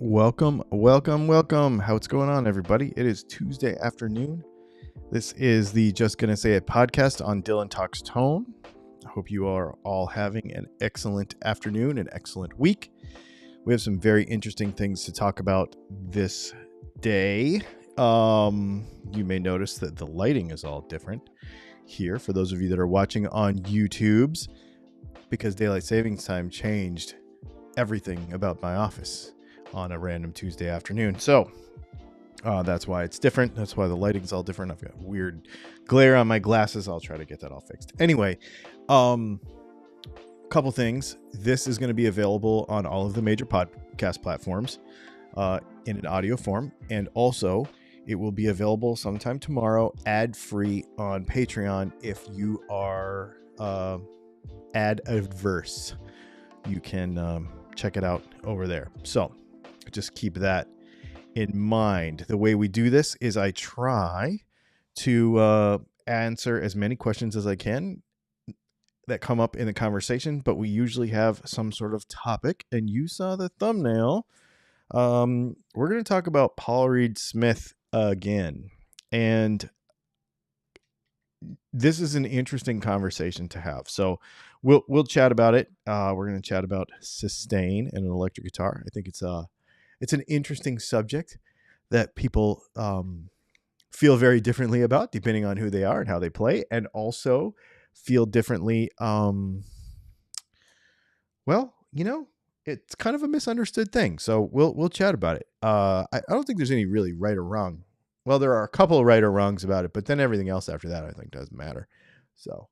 Welcome. How's going on, everybody? It is Tuesday afternoon. This is the Just Gonna Say It podcast on Dylan Talks Tone. I hope you are all having an excellent afternoon, an excellent week. We have some very interesting things to talk about this day. You may notice that the lighting is all different here for those of you that are watching on YouTube's, because daylight savings time changed everything about my office on a random Tuesday afternoon. So that's why it's different. That's why the lighting's all different. I've got weird glare on my glasses. I'll try to get that all fixed. Anyway, couple things. This is going to be available on all of the major podcast platforms in an audio form. And also it will be available sometime tomorrow, ad-free on Patreon. If you are ad adverse, you can check it out over there. So just keep that in mind. The way we do this is I try to answer as many questions as I can that come up in the conversation, but we usually have some sort of topic, and you saw the thumbnail. We're going to talk about Paul Reed Smith again, and this is an interesting conversation to have. So we'll chat about it. We're going to chat about sustain and an electric guitar. I think it's an interesting subject that people feel very differently about, depending on who they are and how they play, and also feel differently. Well, it's kind of a misunderstood thing. So we'll chat about it. I don't think there's any really right or wrong. Well, there are a couple of right or wrongs about it, but then everything else after that, I think, doesn't matter. So,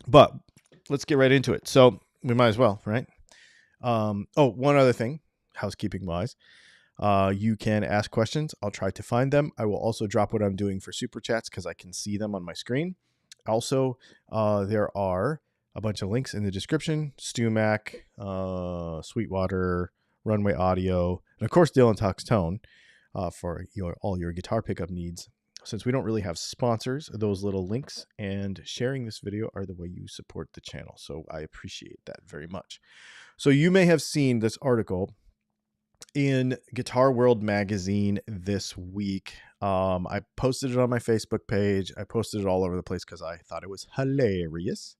but let's get right into it. So we might as well, right? One other thing, housekeeping wise, you can ask questions. I'll try to find them. I will also drop what I'm doing for super chats because I can see them on my screen. Also, there are a bunch of links in the description: StewMac, Sweetwater, Runway Audio, and of course Dylan Talks Tone for all your guitar pickup needs. Since we don't really have sponsors, those little links and sharing this video are the way you support the channel. So I appreciate that very much. So you may have seen this article in Guitar World magazine this week. I posted it on my Facebook page. I posted it all over the place because I thought it was hilarious.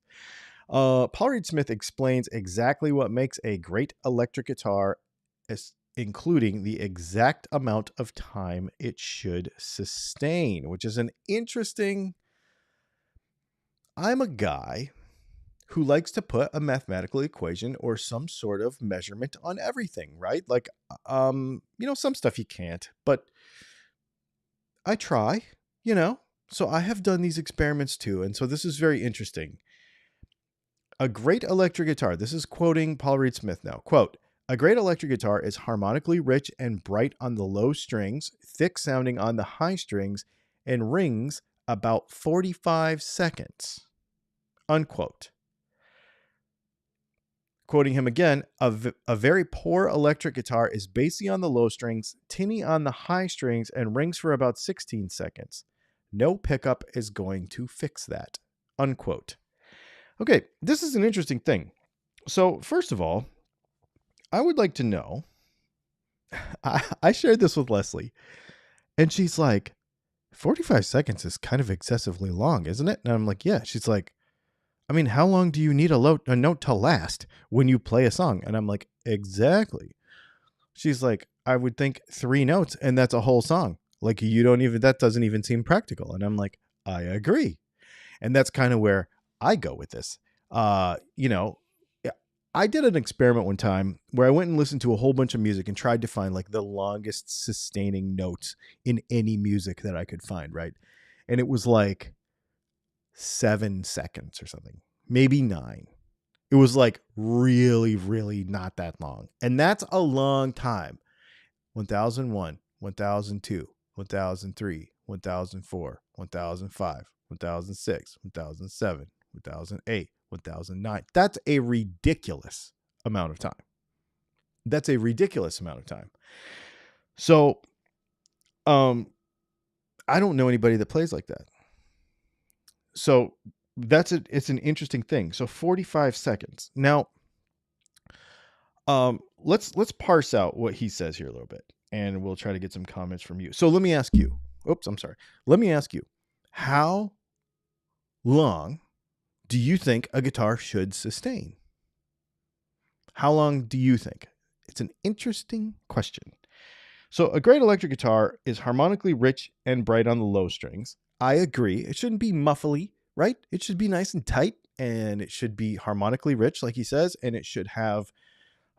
Paul Reed Smith explains exactly what makes a great electric guitar, including the exact amount of time it should sustain, which is an interesting... I'm a guy who likes to put a mathematical equation or some sort of measurement on everything, right? Like, some stuff you can't, but I try, so I have done these experiments too. And so this is very interesting. A great electric guitar, this is quoting Paul Reed Smith now, quote, "A great electric guitar is harmonically rich and bright on the low strings, thick sounding on the high strings, and rings about 45 seconds, unquote. Quoting him again, a very poor electric guitar is bassy on the low strings, tinny on the high strings, and rings for about 16 seconds. No pickup is going to fix that, unquote. Okay, this is an interesting thing. So first of all, I would like to know, I shared this with Leslie, and she's like, 45 seconds is kind of excessively long, isn't it? And I'm like, yeah. She's like, I mean, how long do you need a note to last when you play a song? And I'm like, exactly. She's like, I would think 3 notes and that's a whole song. Like, that doesn't even seem practical. And I'm like, I agree. And that's kind of where I go with this. I did an experiment one time where I went and listened to a whole bunch of music and tried to find like the longest sustaining notes in any music that I could find, right? And it was like 7 seconds or something, maybe 9. It was like really, really not that long. And that's a long time. 1001, 1002, 1003, 1004, 1005, 1006, 1007, 2008, 1009. That's a ridiculous amount of time. So, I don't know anybody that plays like that. So it's an interesting thing. So 45 seconds. Now, Let's parse out what he says here a little bit, and we'll try to get some comments from you. So let me ask you. Oops, I'm sorry. Let me ask you. How long do you think a guitar should sustain? How long do you think? It's an interesting question. So a great electric guitar is harmonically rich and bright on the low strings. I agree. It shouldn't be muffly, right? It should be nice and tight, and it should be harmonically rich, like he says, and it should have,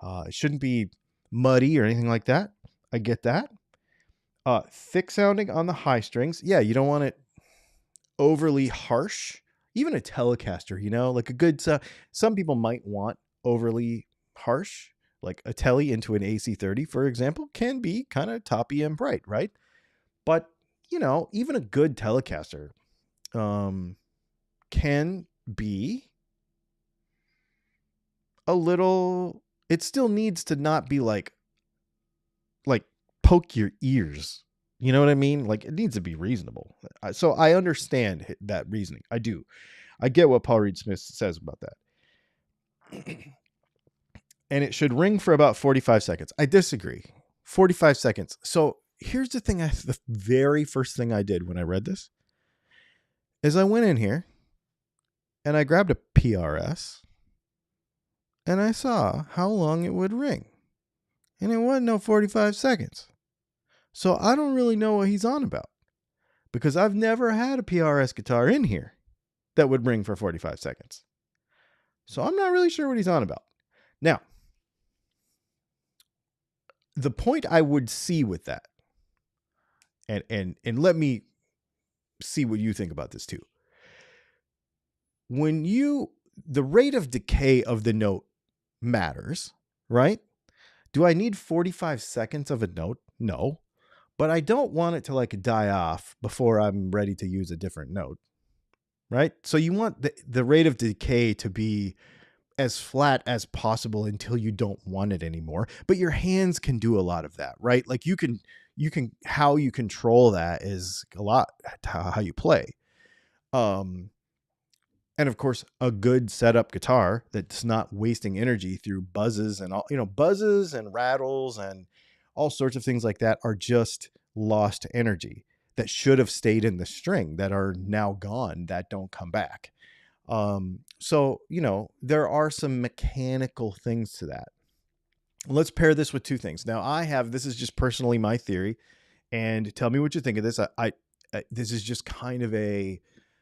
it shouldn't be muddy or anything like that. I get that. Thick sounding on the high strings. Yeah, you don't want it overly harsh. Even a Telecaster, like a good, some people might want overly harsh, like a Tele into an AC30, for example, can be kind of toppy and bright, right? But, even a good Telecaster can be a little, it still needs to not be like poke your ears. You know what I mean? Like, it needs to be reasonable. So I understand that reasoning. I do. I get what Paul Reed Smith says about that. And it should ring for about 45 seconds. I disagree. 45 seconds. So here's the thing. The very first thing I did when I read this is I went in here and I grabbed a PRS and I saw how long it would ring. And it wasn't no 45 seconds. So I don't really know what he's on about, because I've never had a PRS guitar in here that would ring for 45 seconds. So I'm not really sure what he's on about. Now, the point I would see with that, and let me see what you think about this too. The rate of decay of the note matters, right? Do I need 45 seconds of a note? No. But I don't want it to like die off before I'm ready to use a different note, right? So you want the rate of decay to be as flat as possible until you don't want it anymore. But your hands can do a lot of that, right? Like how you control that is a lot how you play. And of course, a good setup guitar that's not wasting energy through buzzes and buzzes and rattles and all sorts of things like that are just lost energy that should have stayed in the string, that are now gone, that don't come back. So, there are some mechanical things to that. Let's pair this with two things. Now, this is just personally my theory, and tell me what you think of this. This is just kind of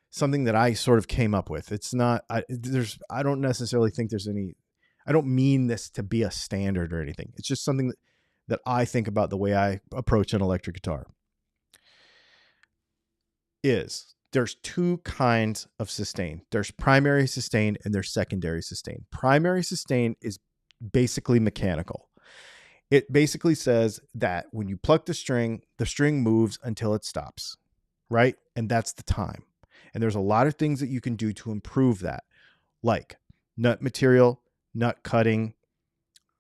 something that I sort of came up with. It's not, I don't necessarily think I don't mean this to be a standard or anything. It's just something that I think about the way I approach an electric guitar. There's two kinds of sustain. There's primary sustain and there's secondary sustain. Primary sustain is basically mechanical. It basically says that when you pluck the string moves until it stops, right? And that's the time. And there's a lot of things that you can do to improve that, like nut material, nut cutting,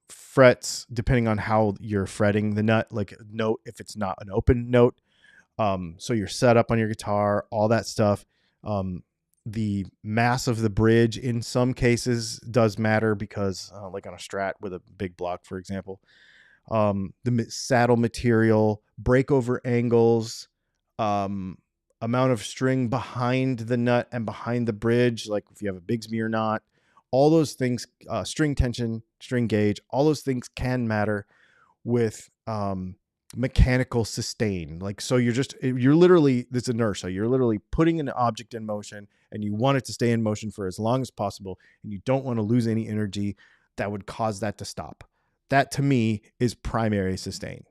frets, depending on how you're fretting the nut, like a note if it's not an open note. So your setup on your guitar, all that stuff. The mass of the bridge in some cases does matter, because like on a Strat with a big block, for example, the saddle material, breakover angles, amount of string behind the nut and behind the bridge, like if you have a Bigsby or not, all those things, string tension, string gauge, all those things can matter with mechanical sustain. Like, so you're literally, this inertia, you're literally putting an object in motion and you want it to stay in motion for as long as possible, and you don't want to lose any energy that would cause that to stop. That to me is primary sustain.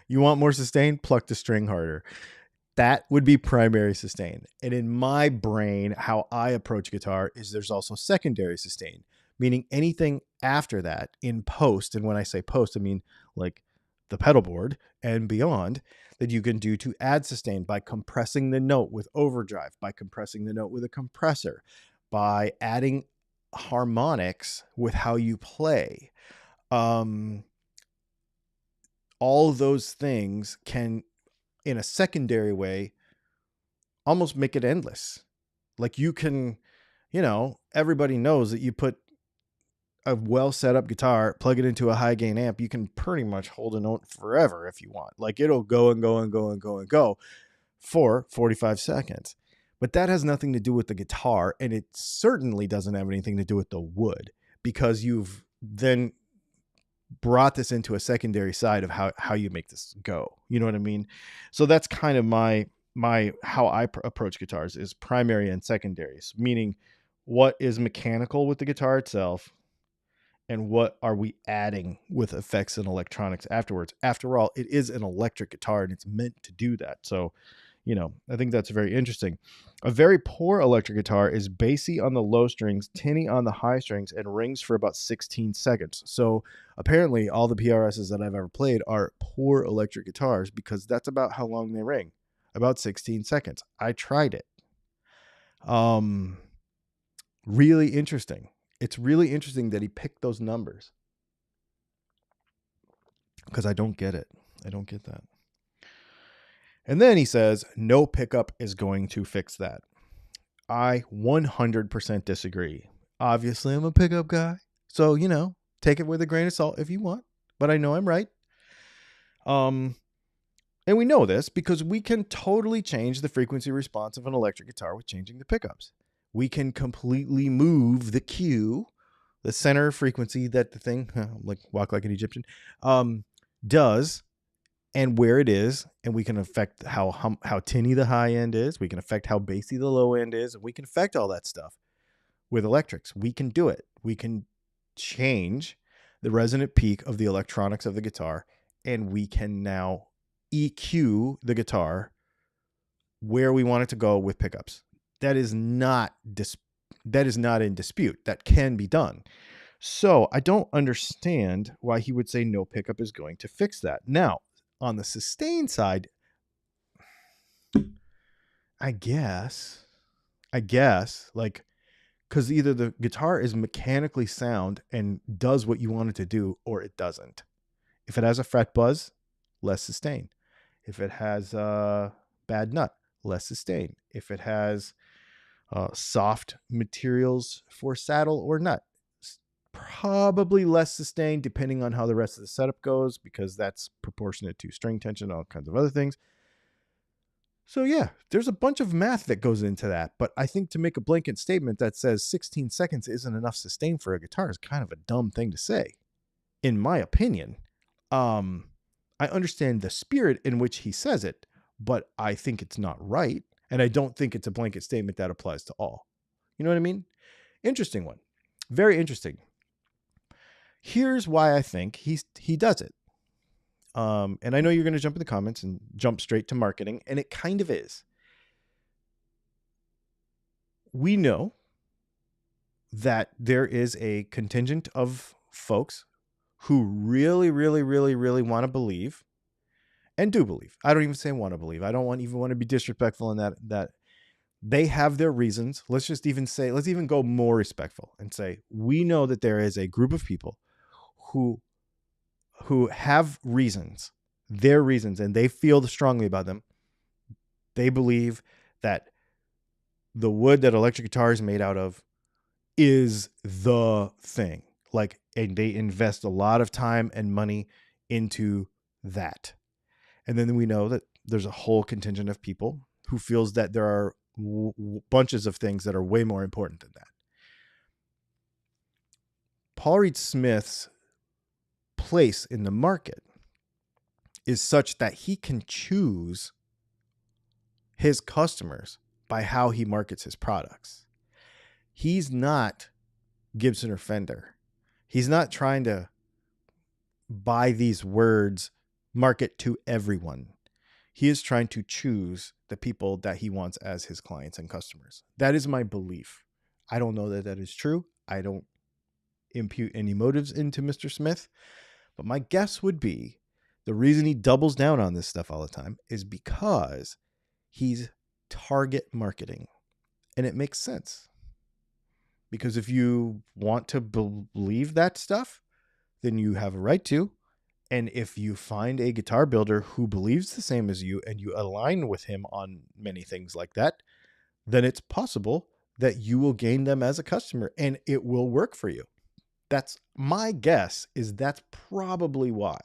You want more sustain? Pluck the string harder. That would be primary sustain. And in my brain, how I approach guitar is there's also secondary sustain, meaning anything after that in post. And when I say post, I mean like the pedal board and beyond, that you can do to add sustain by compressing the note with overdrive, by compressing the note with a compressor, by adding harmonics with how you play. All those things can, in a secondary way, almost make it endless. Like you can, everybody knows that you put a well set up guitar, plug it into a high gain amp, you can pretty much hold a note forever if you want. Like it'll go and go and go and go and go for 45 seconds. But that has nothing to do with the guitar, and it certainly doesn't have anything to do with the wood, because you've then brought this into a secondary side of how you make this go. You know what I mean? So that's kind of my how I approach guitars is primary and secondaries, meaning what is mechanical with the guitar itself and what are we adding with effects and electronics afterwards. After all, it is an electric guitar and it's meant to do that. So, you know, I think that's very interesting. A very poor electric guitar is bassy on the low strings, tinny on the high strings, and rings for about 16 seconds. So apparently all the PRSs that I've ever played are poor electric guitars because that's about how long they ring. About 16 seconds. I tried it. Really interesting. It's really interesting that he picked those numbers, because I don't get it. I don't get that. And then he says, no pickup is going to fix that. I 100% disagree. Obviously, I'm a pickup guy. So, you know, take it with a grain of salt if you want. But I know I'm right. And we know this because we can totally change the frequency response of an electric guitar with changing the pickups. We can completely move the Q, the center frequency that the thing, like walk like an Egyptian, does, and where it is, and we can affect how tinny the high end is. We can affect how bassy the low end is, and we can affect all that stuff with electrics. We can do it. We can change the resonant peak of the electronics of the guitar, and we can now EQ the guitar where we want it to go with pickups. That is not in dispute. That can be done. So I don't understand why he would say no pickup is going to fix that. Now, on the sustain side, I guess, like, because either the guitar is mechanically sound and does what you want it to do, or it doesn't. If it has a fret buzz, less sustain. If it has a bad nut, less sustain. If it has soft materials for saddle or nut, probably less sustain, depending on how the rest of the setup goes, because that's proportionate to string tension, all kinds of other things. So yeah, there's a bunch of math that goes into that. But I think to make a blanket statement that says 16 seconds isn't enough sustain for a guitar is kind of a dumb thing to say, in my opinion. I understand the spirit in which he says it, but I think it's not right. And I don't think it's a blanket statement that applies to all. You know what I mean? Interesting one. Very interesting. Here's why I think he does it. And I know you're going to jump in the comments and jump straight to marketing, and it kind of is. We know that there is a contingent of folks who really, really, really, really want to believe, and do believe. I don't even say want to believe. I don't even want to be disrespectful in that they have their reasons. Let's even go more respectful and say, we know that there is a group of people who have reasons, their reasons, and they feel strongly about them. They believe that the wood that electric guitar is made out of is the thing. Like, and they invest a lot of time and money into that. And then we know that there's a whole contingent of people who feels that there are bunches of things that are way more important than that. Paul Reed Smith's place in the market is such that he can choose his customers by how he markets his products. He's not Gibson or Fender. He's not trying to buy these words, market to everyone. He is trying to choose the people that he wants as his clients and customers. That is my belief. I don't know that is true. I don't impute any motives into Mr. Smith, but my guess would be the reason he doubles down on this stuff all the time is because he's target marketing. And it makes sense. Because if you want to believe that stuff, then you have a right to. And if you find a guitar builder who believes the same as you and you align with him on many things like that, then it's possible that you will gain them as a customer and it will work for you. That's my guess, is that's probably why.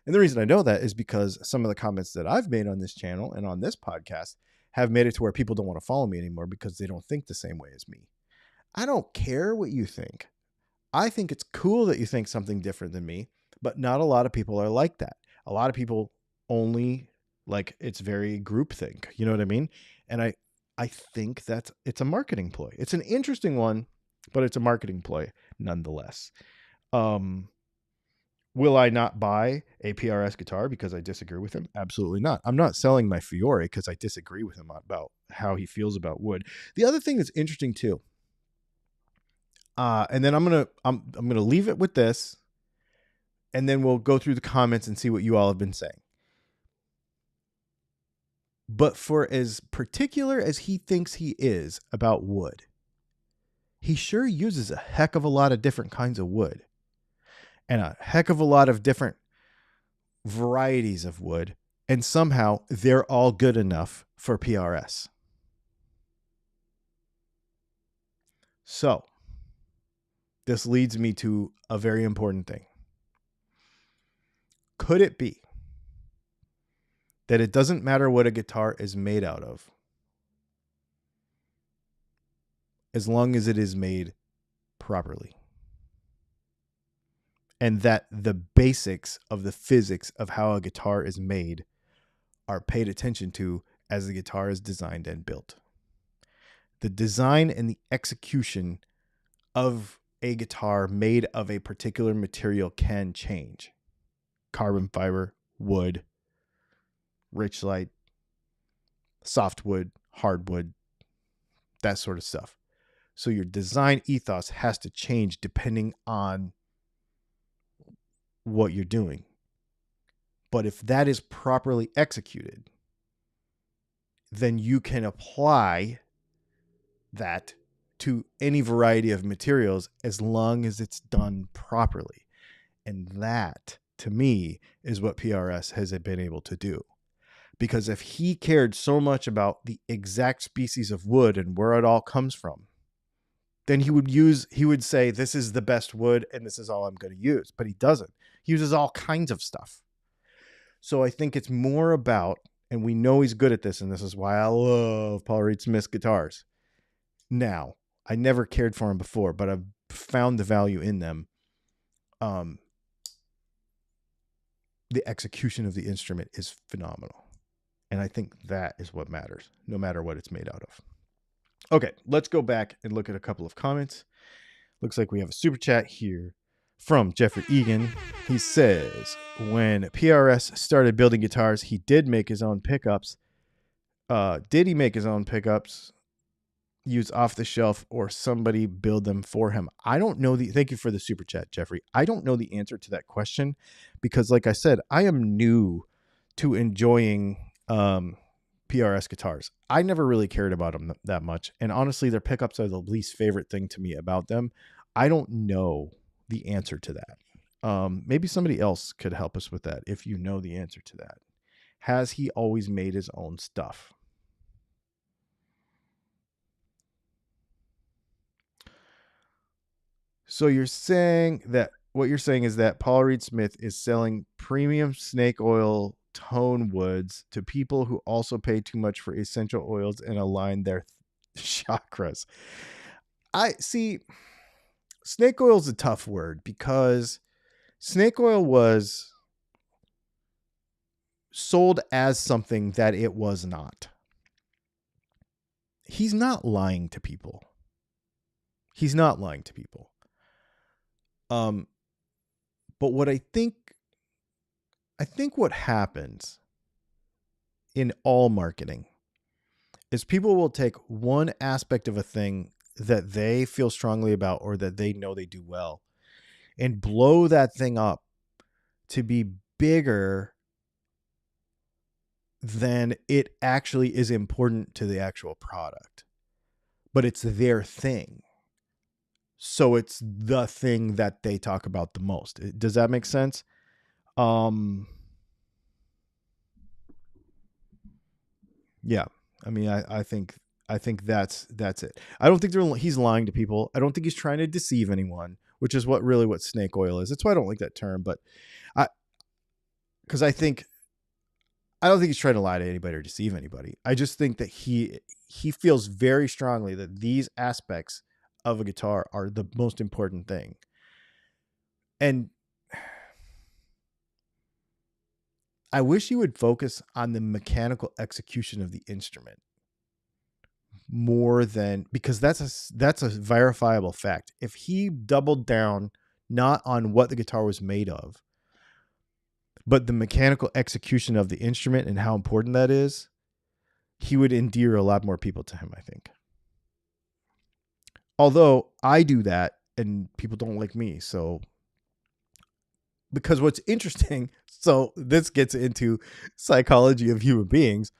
And the reason I know that is because some of the comments that I've made on this channel and on this podcast have made it to where people don't want to follow me anymore because they don't think the same way as me. I don't care what you think. I think it's cool that you think something different than me, but not a lot of people are like that. A lot of people only like, it's very groupthink. You know what I mean? And I think that it's a marketing ploy. It's an interesting one, but it's a marketing ploy nonetheless. Will I not buy a PRS guitar because I disagree with him? Absolutely not. I'm not selling my Fiore because I disagree with him about how he feels about wood. The other thing that's interesting too, and then I'm gonna leave it with this, and then we'll go through the comments and see what you all have been saying. But for as particular as he thinks he is about wood, he sure uses a heck of a lot of different kinds of wood and a heck of a lot of different varieties of wood, and somehow they're all good enough for PRS. So this leads me to a very important thing. Could it be that it doesn't matter what a guitar is made out of, as long as it is made properly? And that the basics of the physics of how a guitar is made are paid attention to as the guitar is designed and built. The design and the execution of a guitar made of a particular material can change. Carbon fiber, wood, Richlite, softwood, hardwood, that sort of stuff. So your design ethos has to change depending on what you're doing. But if that is properly executed, then you can apply that to any variety of materials as long as it's done properly. And that, to me, is what PRS has been able to do. Because if he cared so much about the exact species of wood and where it all comes from, then he would say, this is the best wood and this is all I'm going to use. But he doesn't. He uses all kinds of stuff. So I think it's more about, and we know he's good at this, and this is why I love Paul Reed Smith's guitars. Now, I never cared for him before, but I've found the value in them. The execution of the instrument is phenomenal. And I think that is what matters, no matter what it's made out of. Okay, let's go back and look at a couple of comments. Looks like we have a super chat here from Jeffrey Egan. He says, when PRS started building guitars, he did make his own pickups. Did he make his own pickups, use off the shelf, or somebody build them for him? I don't know. Thank you for the super chat, Jeffrey. I don't know the answer to that question because, like I said, I am new to enjoying PRS guitars. I never really cared about them that much. And honestly, their pickups are the least favorite thing to me about them. I don't know the answer to that. Maybe somebody else could help us with that if you know the answer to that. Has he always made his own stuff? So you're saying that what you're saying is that Paul Reed Smith is selling premium snake oil tone woods to people who also pay too much for essential oils and align their chakras. I see. Snake oil is a tough word because snake oil was sold as something that it was not. He's not lying to people. He's not lying to people. But what I think what happens in all marketing is people will take one aspect of a thing that they feel strongly about or that they know they do well and blow that thing up to be bigger than it actually is important to the actual product. But it's their thing. So it's the thing that they talk about the most. Does that make sense? Yeah. I mean, I think that's it. I don't think he's lying to people. I don't think he's trying to deceive anyone. which is what snake oil is. That's why I don't like that term, but because I don't think he's trying to lie to anybody or deceive anybody. I just think that he feels very strongly that these aspects of a guitar are the most important thing. And I wish he would focus on the mechanical execution of the instrument more than, because that's a verifiable fact. If he doubled down not on what the guitar was made of, but the mechanical execution of the instrument and how important that is, he would endear a lot more people to him, I think. Although I do that and people don't like me. So, because what's interesting, so this gets into psychology of human beings.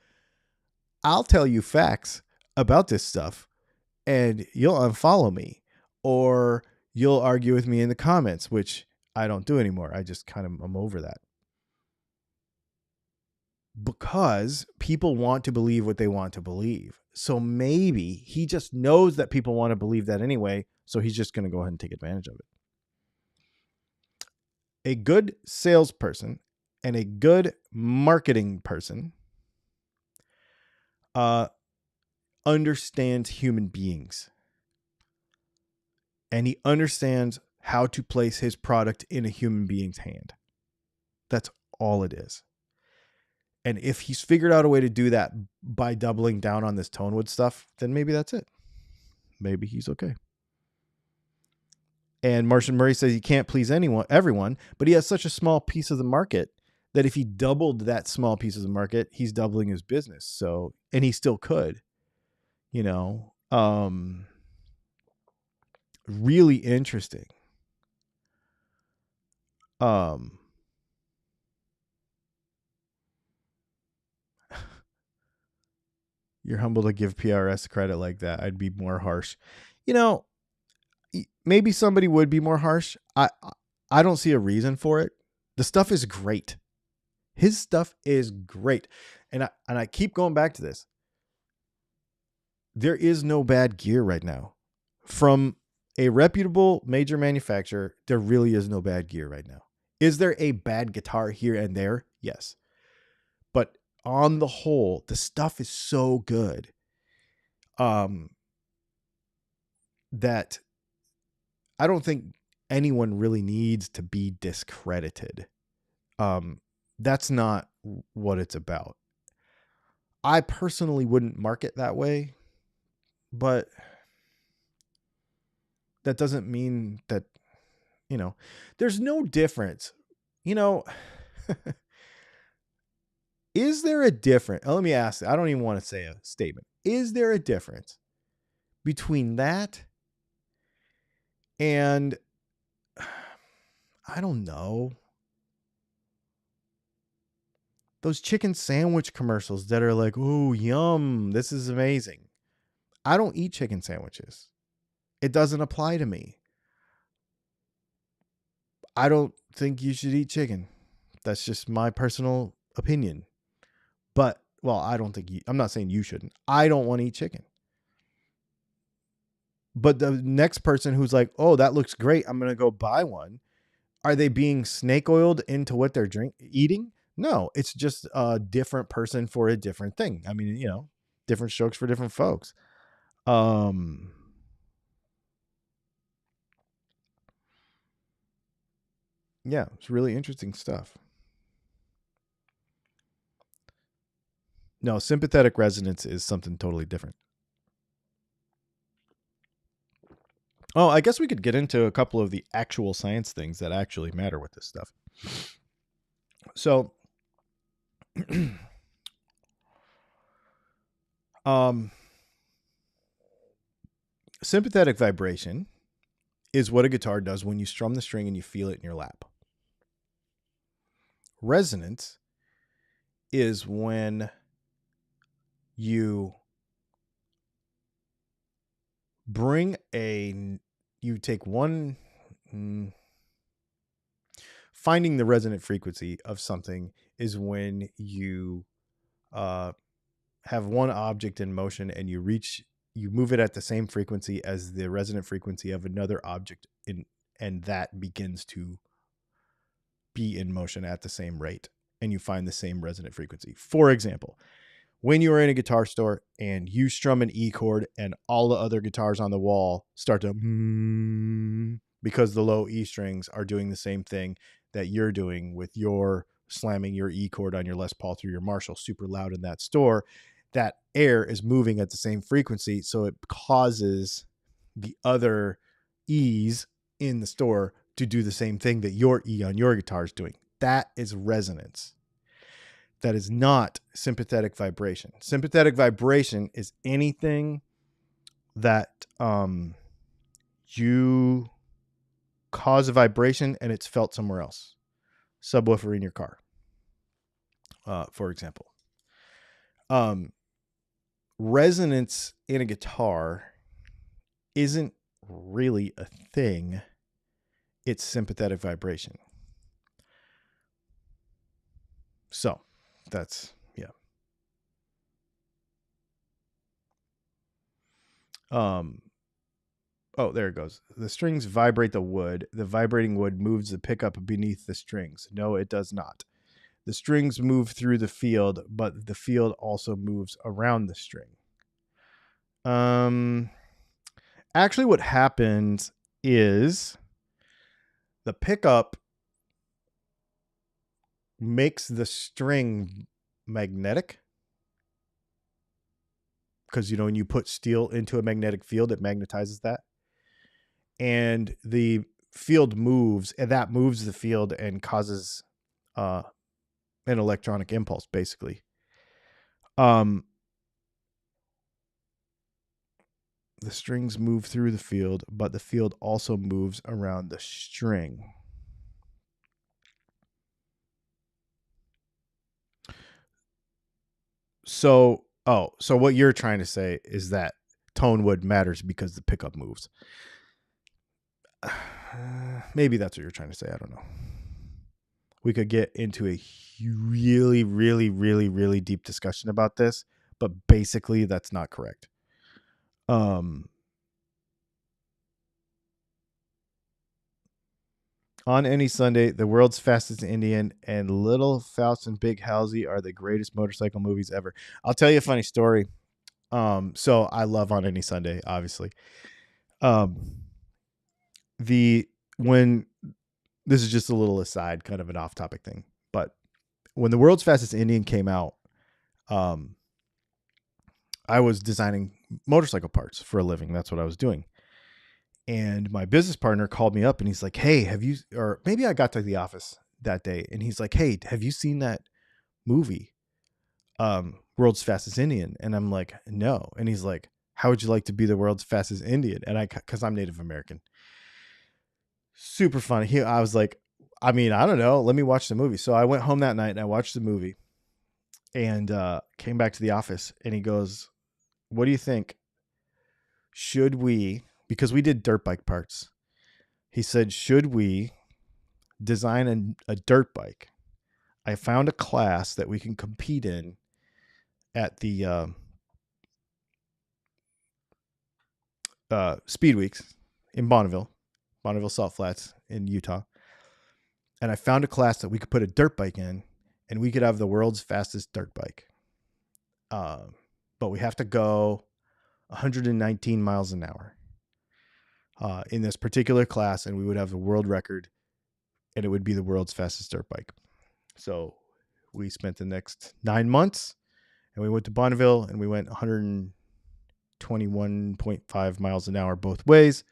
I'll tell you facts about this stuff and you'll unfollow me, or you'll argue with me in the comments, which I don't do anymore. I just I'm over that. Because people want to believe what they want to believe. So maybe he just knows that people want to believe that anyway. So he's just going to go ahead and take advantage of it. A good salesperson and a good marketing person understands human beings. And he understands how to place his product in a human being's hand. That's all it is. And if he's figured out a way to do that by doubling down on this Tonewood stuff, then maybe that's it. Maybe he's okay. And Martian Murray says he can't please everyone, but he has such a small piece of the market that if he doubled that small piece of the market, he's doubling his business. So, and he still could, really interesting. You're humble to give PRS credit like that. I'd be more harsh. Maybe somebody would be more harsh. I don't see a reason for it. The stuff is great. His stuff is great. And I keep going back to this. There is no bad gear right now. From a reputable major manufacturer, there really is no bad gear right now. Is there a bad guitar here and there? Yes. But on the whole, the stuff is so good that I don't think anyone really needs to be discredited. That's not what it's about. I personally wouldn't market that way, but that doesn't mean that, there's no difference. Is there a difference? Let me ask. I don't even want to say a statement. Is there a difference between that and, I don't know, those chicken sandwich commercials that are like, oh, yum, this is amazing. I don't eat chicken sandwiches. It doesn't apply to me. I don't think you should eat chicken. That's just my personal opinion. But, well, I'm not saying you shouldn't. I don't want to eat chicken. But the next person who's like, oh, that looks great, I'm going to go buy one. Are they being snake oiled into what they're eating? No, it's just a different person for a different thing. I mean, different strokes for different folks. Yeah, it's really interesting stuff. No, sympathetic resonance is something totally different. Oh, I guess we could get into a couple of the actual science things that actually matter with this stuff. So, sympathetic vibration is what a guitar does when you strum the string and you feel it in your lap. Resonance is when you take one, finding the resonant frequency of something is when you have one object in motion and you move it at the same frequency as the resonant frequency of another object and that begins to be in motion at the same rate, and you find the same resonant frequency. For example, when you are in a guitar store and you strum an E chord and all the other guitars on the wall start to because the low E strings are doing the same thing that you're doing with your slamming your E chord on your Les Paul through your Marshall super loud in that store, that air is moving at the same frequency. So it causes the other E's in the store to do the same thing that your E on your guitar is doing. That is resonance. That is not sympathetic vibration. Sympathetic vibration is anything that you cause a vibration and it's felt somewhere else. Subwoofer in your car, for example. Resonance in a guitar isn't really a thing. It's sympathetic vibration. So that's, yeah. Oh, there it goes. The strings vibrate the wood. The vibrating wood moves the pickup beneath the strings. No, it does not. The strings move through the field, but the field also moves around the string. Actually, what happens is the pickup makes the string magnetic. Because, you know, when you put steel into a magnetic field, it magnetizes that. And the field moves, and that moves the field and causes an electronic impulse, basically. The strings move through the field, but the field also moves around the string. So what you're trying to say is that tone wood matters because the pickup moves. Maybe that's what you're trying to say. I don't know. We could get into a really, really, really, really deep discussion about this, but basically that's not correct. On any Sunday, The World's Fastest Indian and Little Faust and Big Halsey are the greatest motorcycle movies ever. I'll tell you a funny story. So I love On Any Sunday, obviously. This is just a little aside, kind of an off-topic thing, but when The World's Fastest Indian came out, I was designing motorcycle parts for a living. That's what I was doing. And my business partner called me up and he's like, hey, or maybe I got to the office that day and he's like, hey, have you seen that movie, World's Fastest Indian? And I'm like, no. And he's like, how would you like to be the world's fastest Indian? And cause I'm Native American. Super funny. I was like, I mean, I don't know. Let me watch the movie. So I went home that night and I watched the movie and came back to the office and he goes, what do you think? Should we, because we did dirt bike parts. He said, should we design a dirt bike? I found a class that we can compete in at the Speed Weeks in Bonneville Salt Flats in Utah. And I found a class that we could put a dirt bike in and we could have the world's fastest dirt bike. But we have to go 119 miles an hour in this particular class, and we would have the world record, and it would be the world's fastest dirt bike. So we spent the next 9 months, and we went to Bonneville, and we went 121.5 miles an hour both ways,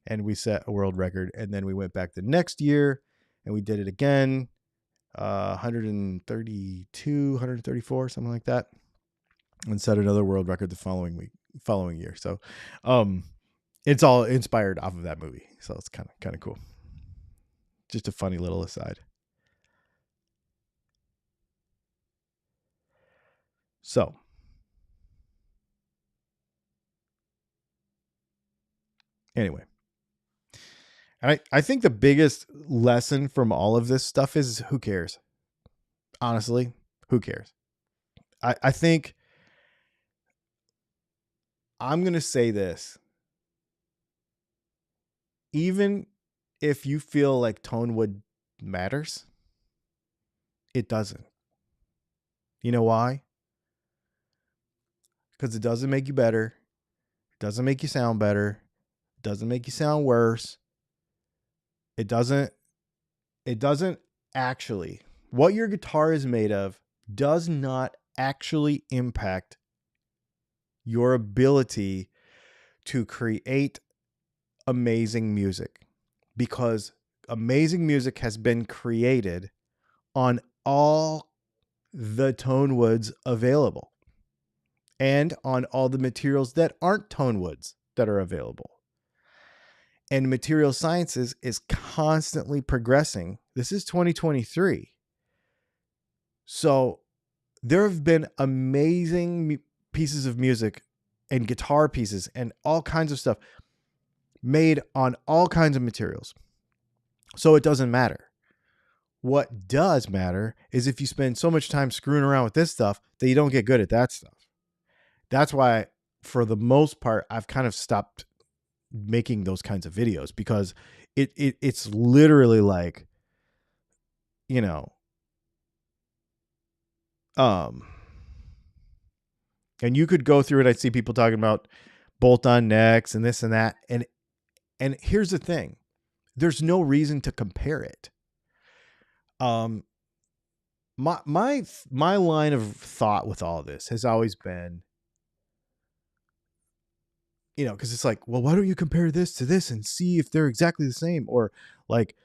and we set a world record. And then we went back the next year, and we did it again, 132, 134, something like that, and set another world record the following year. So it's all inspired off of that movie. So it's kind of cool. Just a funny little aside. So anyway, and I think the biggest lesson from all of this stuff is who cares? Honestly, who cares? I think I'm going to say this. Even if you feel like tone wood matters, it doesn't. You know why? Because it doesn't make you better. It doesn't make you sound better. It doesn't make you sound worse. It doesn't actually, what your guitar is made of does not actually impact your ability to create amazing music, because amazing music has been created on all the tone woods available and on all the materials that aren't tone woods that are available. And material sciences is constantly progressing. This is 2023. So there have been amazing pieces of music and guitar pieces and all kinds of stuff made on all kinds of materials. So it doesn't matter. What does matter is if you spend so much time screwing around with this stuff that you don't get good at that stuff. That's why, for the most part, I've kind of stopped making those kinds of videos, because it's literally like, you know, and you could go through it. I'd see people talking about bolt-on necks and this and that. And here's the thing. There's no reason to compare it. My line of thought with all this has always been, you know, because it's like, well, why don't you compare this to this and see if they're exactly the same? Or like,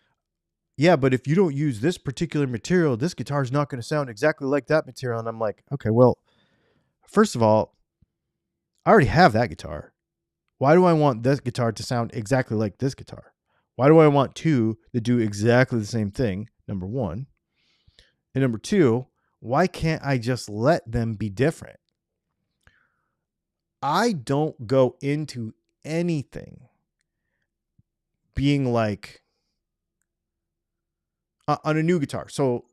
yeah, but if you don't use this particular material, this guitar is not going to sound exactly like that material. And I'm like, okay, well, first of all, I already have that guitar. Why do I want this guitar to sound exactly like this guitar? Why do I want two that do exactly the same thing? Number one. And number two, why can't I just let them be different? I don't go into anything being like, on a new guitar. So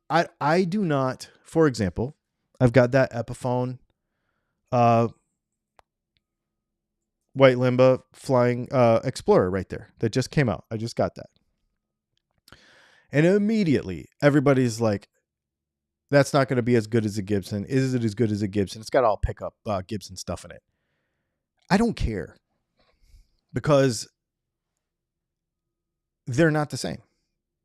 I do not, for example, I've got that Epiphone White Limba Flying Explorer right there that just came out. I just got that. And immediately everybody's like, that's not going to be as good as a Gibson. Is it as good as a Gibson? It's got all pickup Gibson stuff in it. I don't care, because they're not the same.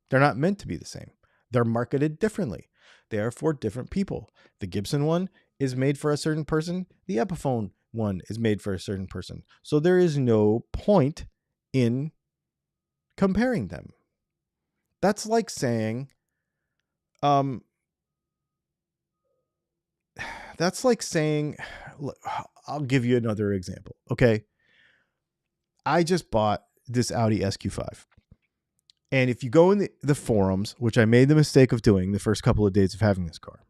They're not meant to be the same. They're marketed differently. They are for different people. The Gibson one is made for a certain person. The Epiphone one is made for a certain person. So there is no point in comparing them. That's like saying, look, I'll give you another example. Okay. I just bought this Audi SQ5. And if you go in the forums, which I made the mistake of doing the first couple of days of having this car,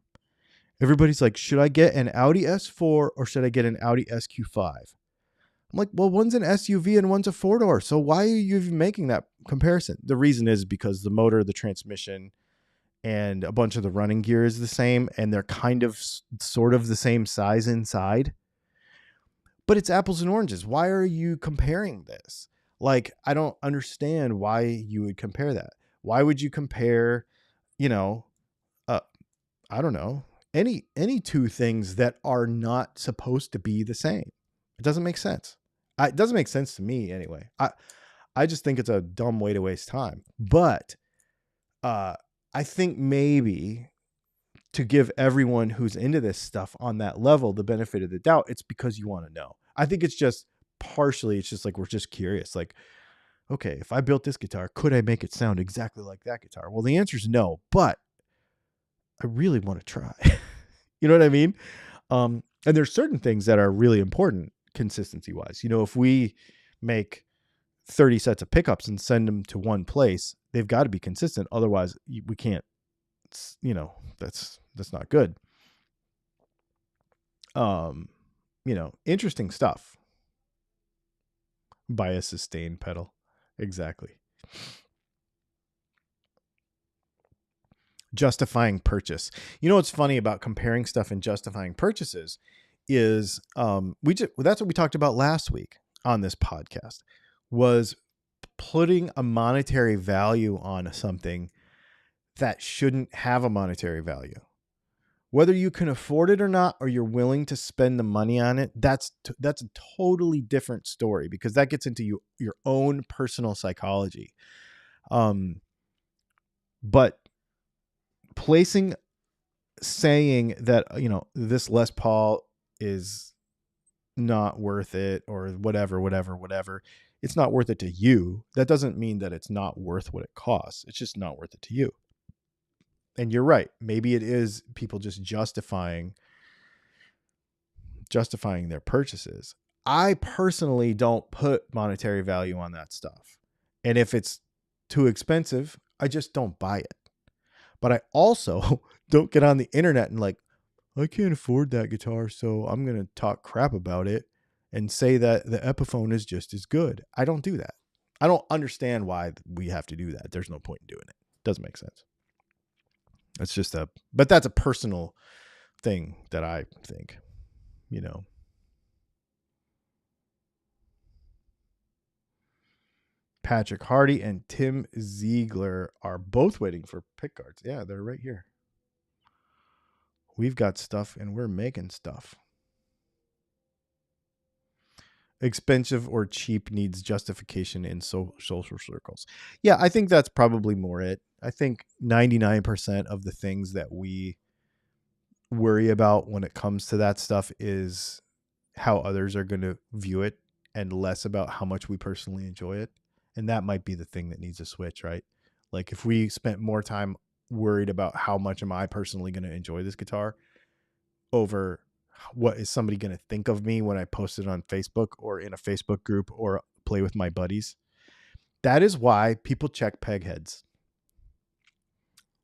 everybody's like, should I get an Audi S4 or should I get an Audi SQ5? I'm like, well, one's an SUV and one's a four-door. So why are you even making that comparison? The reason is because the motor, the transmission, and a bunch of the running gear is the same, and they're kind of sort of the same size inside. But it's apples and oranges. Why are you comparing this? Like, I don't understand why you would compare that. Why would you compare, you know, I don't know, any two things that are not supposed to be the same? It doesn't make sense. It doesn't make sense to me anyway. I just think it's a dumb way to waste time. But I think maybe to give everyone who's into this stuff on that level the benefit of the doubt, it's because you want to know. I think it's just partially, it's just like, we're just curious. Like, okay, if I built this guitar, could I make it sound exactly like that guitar? Well, the answer is no, but I really want to try. You know what I mean? And there's certain things that are really important consistency wise. You know, if we make 30 sets of pickups and send them to one place, they've got to be consistent. Otherwise we can't, you know, that's not good. You know, interesting stuff. Buy a sustain pedal. Exactly. Justifying purchase. You know what's funny about comparing stuff and justifying purchases is that's what we talked about last week on this podcast, was putting a monetary value on something that shouldn't have a monetary value. Whether you can afford it or not, or you're willing to spend the money on it, that's a totally different story, because that gets into your own personal psychology. But saying that, this Les Paul is not worth it, or whatever, it's not worth it to you. That doesn't mean that it's not worth what it costs. It's just not worth it to you. And you're right. Maybe it is people just justifying their purchases. I personally don't put monetary value on that stuff. And if it's too expensive, I just don't buy it. But I also don't get on the internet and I can't afford that guitar, so I'm going to talk crap about it and say that the Epiphone is just as good. I don't do that. I don't understand why we have to do that. There's no point in doing it. Doesn't make sense. It's just but that's a personal thing that I think, Patrick Hardy and Tim Ziegler are both waiting for pick guards. Yeah, they're right here. We've got stuff and we're making stuff. Expensive or cheap needs justification in social circles. Yeah, I think that's probably more it. I think 99% of the things that we worry about when it comes to that stuff is how others are going to view it, and less about how much we personally enjoy it. And that might be the thing that needs to switch, right? Like if we spent more time worried about how much am I personally going to enjoy this guitar over what is somebody going to think of me when I post it on Facebook or in a Facebook group or play with my buddies. That is why people check peg heads.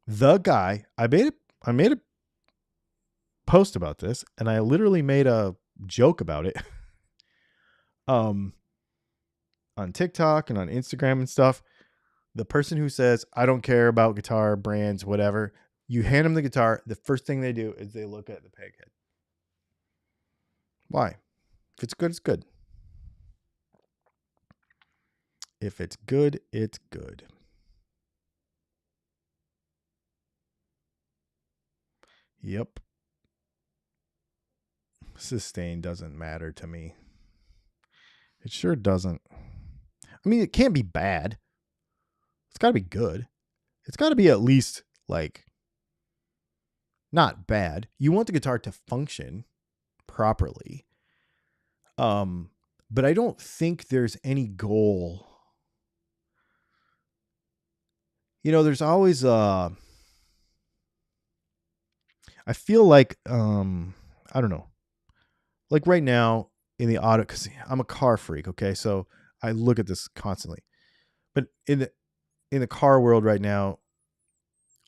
The guy, I made a post about this, and I literally made a joke about it on TikTok and on Instagram and stuff. The person who says, I don't care about guitar brands, whatever, you hand them the guitar, the first thing they do is they look at the peg head. Why? If it's good, it's good. If it's good, it's good. Yep. Sustain doesn't matter to me. It sure doesn't. I mean, it can't be bad. It's got to be good. It's got to be at least not bad. You want the guitar to function properly. But I don't think there's any goal. There's always I feel like I don't know. Like right now in the auto, because I'm a car freak, okay? So I look at this constantly. But in the car world right now,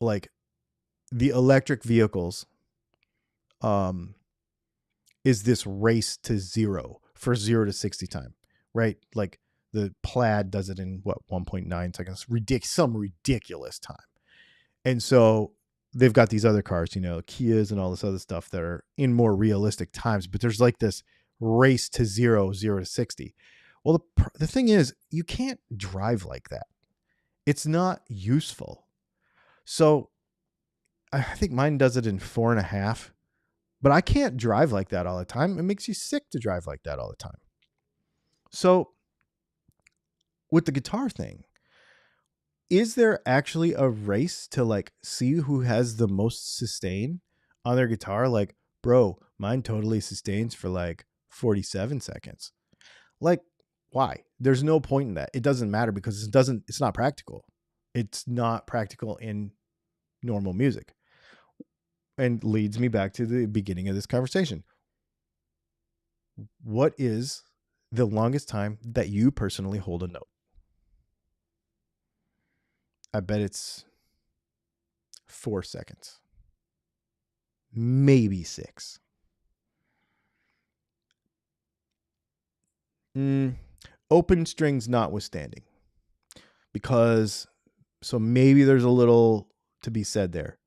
like the electric vehicles is this race to zero for 0 to 60 time, right? Like the Plaid does it in 1.9 seconds, some ridiculous time. And so they've got these other cars, Kias and all this other stuff that are in more realistic times, but there's like this race to 0 to 60. Well, the thing is, you can't drive like that. It's not useful. So I think mine does it in 4.5, but I can't drive like that all the time. It makes you sick to drive like that all the time. So with the guitar thing, is there actually a race to see who has the most sustain on their guitar? Like, bro, mine totally sustains for 47 seconds. Why? There's no point in that. It doesn't matter because it's not practical. It's not practical in normal music. And leads me back to the beginning of this conversation. What is the longest time that you personally hold a note? I bet it's 4 seconds. Maybe 6. Open strings notwithstanding. So maybe there's a little to be said there.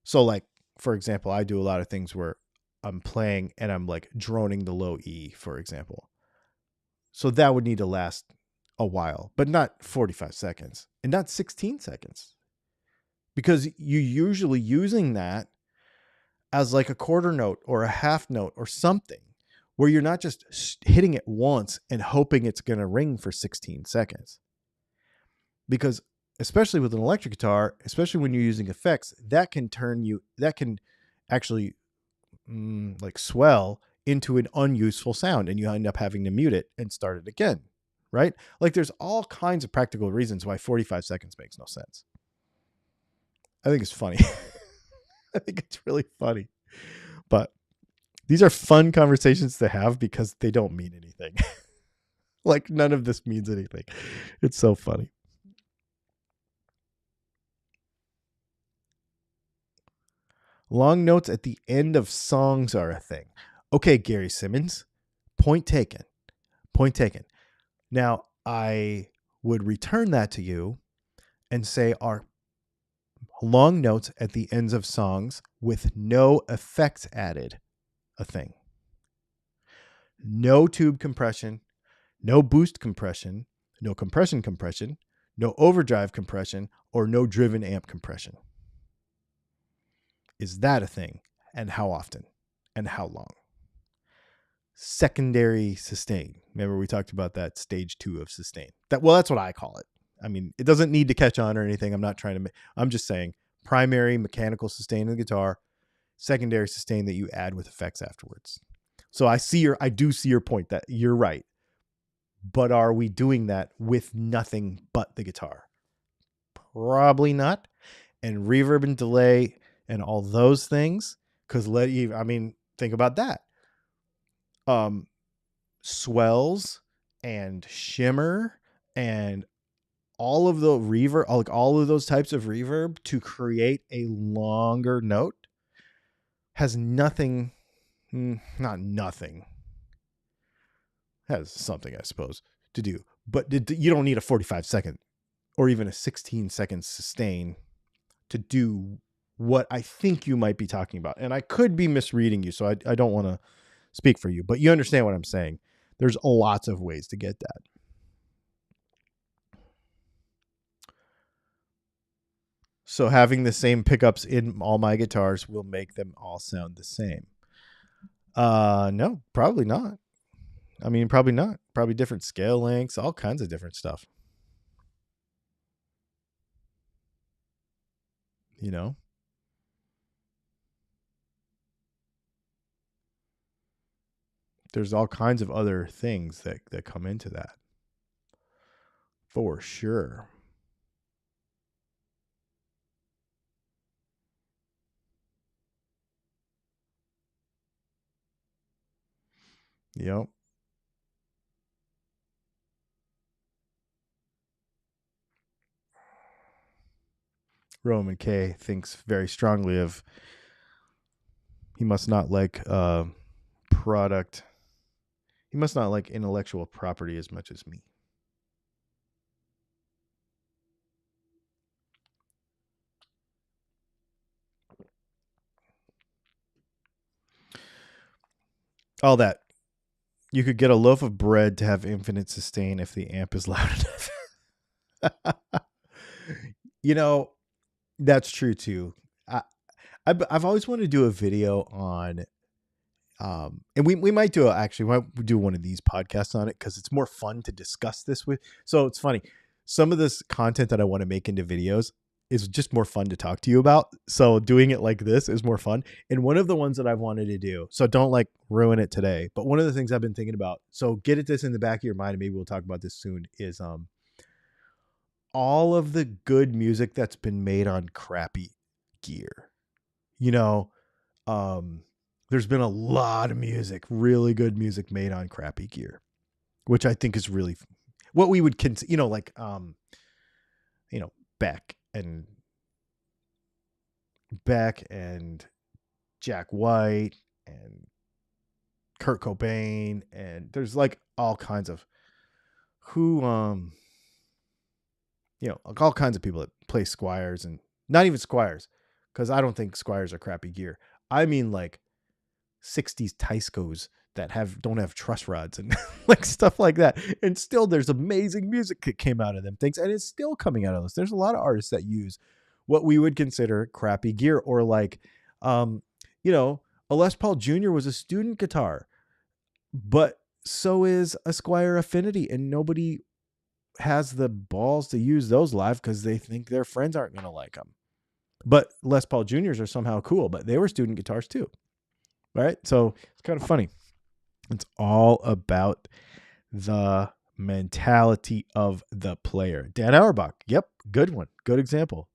So for example, I do a lot of things where I'm playing and I'm droning the low E, for example. So that would need to last a while, but not 45 seconds and not 16 seconds, because you're usually using that as like a quarter note or a half note or something, where you're not just hitting it once and hoping it's going to ring for 16 seconds. Because especially with an electric guitar, especially when you're using effects, that can actually like swell into an unuseful sound, and you end up having to mute it and start it again, right? Like there's all kinds of practical reasons why 45 seconds makes no sense. I think it's funny. I think it's really funny. But these are fun conversations to have because they don't mean anything. Like none of this means anything. It's so funny. Long notes at the end of songs are a thing. Okay, Gary Simmons, point taken. Point taken. Now, I would return that to you and say, are long notes at the ends of songs with no effects added a thing? No tube compression, no boost compression, no compression, no overdrive compression, or no driven amp compression. Is that a thing? And how often? And how long? Secondary sustain. Remember we talked about that stage 2 of sustain. That's what I call it. I mean, it doesn't need to catch on or anything. I'm just saying primary mechanical sustain in the guitar, secondary sustain that you add with effects afterwards. So I do see your point that you're right. But are we doing that with nothing but the guitar? Probably not. And reverb and delay and all those things, because think about that. Swells and shimmer and all of the reverb, like all of those types of reverb to create a longer note has nothing, not nothing, has something, I suppose, to do. But you don't need a 45-second or even a 16-second sustain to do what I think you might be talking about. And I could be misreading you, so I don't want to speak for you, but you understand what I'm saying. There's lots of ways to get that. So having the same pickups in all my guitars will make them all sound the same. No, probably not. I mean, probably not. Probably different scale lengths, all kinds of different stuff. You know? There's all kinds of other things that come into that. For sure. Yep. Roman K thinks very strongly of, he must not like product. He must not like intellectual property as much as me. All that. You could get a loaf of bread to have infinite sustain if the amp is loud enough. That's true too. I've always wanted to do a video on, and we might do one of these podcasts on it because it's more fun to discuss this with. So it's funny. Some of this content that I want to make into videos is just more fun to talk to you about. So doing it like this is more fun. And one of the ones that I've wanted to do, so don't like ruin it today, but one of the things I've been thinking about, so get this in the back of your mind, and maybe we'll talk about this soon, is all of the good music that's been made on crappy gear. There's been a lot of music, really good music made on crappy gear, which I think is really what we would consider, Beck and Jack White and Kurt Cobain, and there's like all kinds of all kinds of people that play Squires, and not even Squires, because I don't think Squires are crappy gear. I mean like 60s Tyscos that don't have truss rods and like stuff like that. And still there's amazing music that came out of them things, and it's still coming out of those. There's a lot of artists that use what we would consider crappy gear, or like you know, a Les Paul Jr. was a student guitar, but so is a Squier Affinity, and nobody has the balls to use those live because they think their friends aren't going to like them. But Les Paul Juniors are somehow cool, but they were student guitars too. Right? So it's kind of funny. It's all about the mentality of the player. Dan Auerbach. Yep. Good one. Good example.